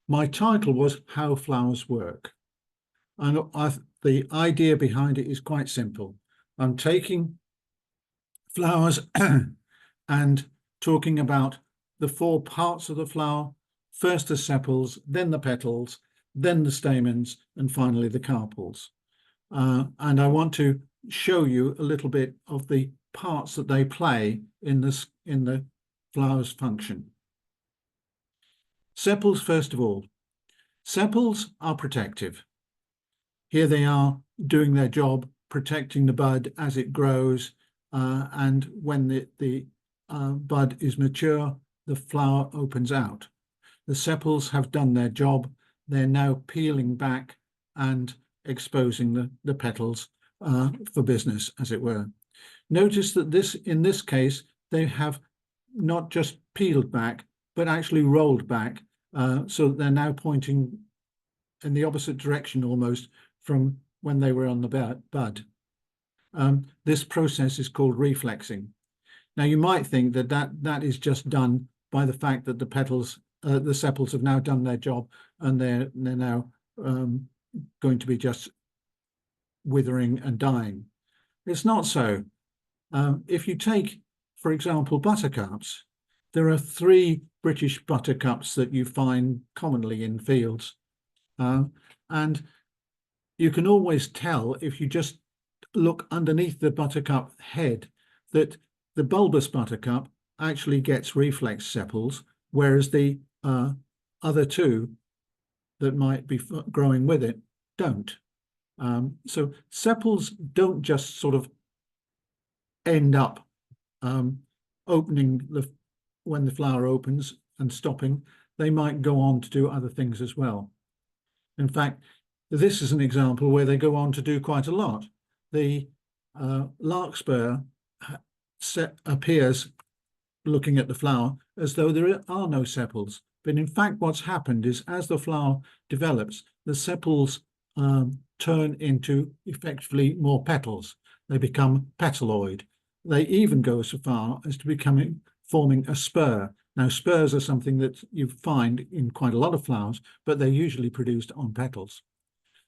My title was How Flowers Work. And the idea behind it is quite simple. I'm taking flowers and talking about the four parts of the flower, first the sepals, then the petals, then the stamens, and finally the carpels. And I want to show you a little bit of the parts that they play in the flower's function. Sepals, first of all. Sepals are protective. Here they are doing their job, protecting the bud as it grows, and when the bud is mature, the flower opens out. The sepals have done their job. They're now peeling back and exposing the petals for business, as it were. Notice that in this case, they have not just peeled back, but actually rolled back, so that they're now pointing in the opposite direction almost from when they were on the bud. This process is called reflexing. Now, you might think that is just done by the fact that the sepals have now done their job and they're now going to be just withering and dying. It's not so. If you take, for example, buttercups, there are 3 British buttercups that you find commonly in fields. And you can always tell if you just look underneath the buttercup head that the bulbous buttercup actually gets reflex sepals, whereas the other 2 that might be growing with it don't. So sepals don't just sort of end up opening when the flower opens and stopping. They might go on to do other things as well. In fact, this is an example where they go on to do quite a lot. The larkspur appears, looking at the flower, as though there are no sepals. But in fact, what's happened is as the flower develops, the sepals turn into effectively more petals. They become petaloid. They even go so far as to forming a spur. Now, spurs are something that you find in quite a lot of flowers, but they're usually produced on petals.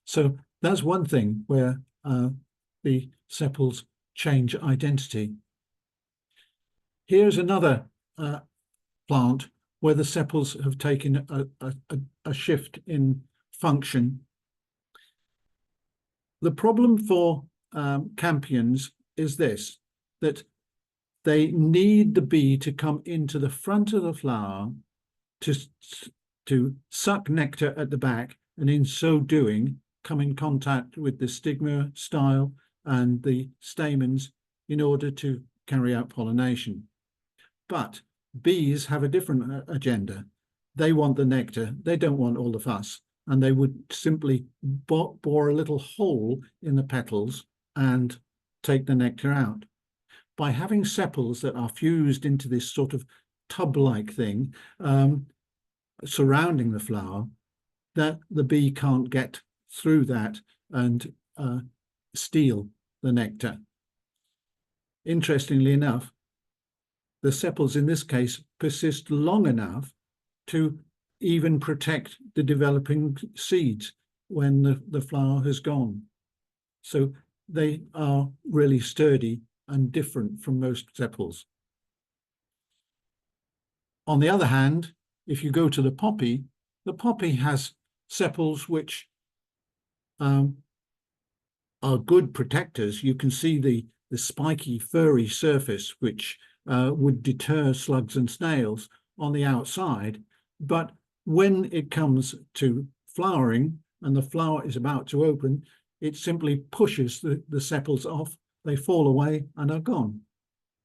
So that's one thing where the sepals change identity. Here's another plant where the sepals have taken a shift in function. The problem for campions is this, that they need the bee to come into the front of the flower to suck nectar at the back, and in so doing, come in contact with the stigma, style, and the stamens in order to carry out pollination. But bees have a different agenda. They want the nectar. They don't want all the fuss. And they would simply bore a little hole in the petals and take the nectar out. By having sepals that are fused into this sort of tub-like thing surrounding the flower, that the bee can't get through that and steal the nectar. Interestingly enough, the sepals in this case persist long enough to even protect the developing seeds when the flower has gone. So they are really sturdy and different from most sepals. On the other hand, if you go to the poppy has sepals which are good protectors. You can see the spiky, furry surface, which would deter slugs and snails on the outside. But when it comes to flowering and the flower is about to open, it simply pushes the sepals off. They fall away and are gone.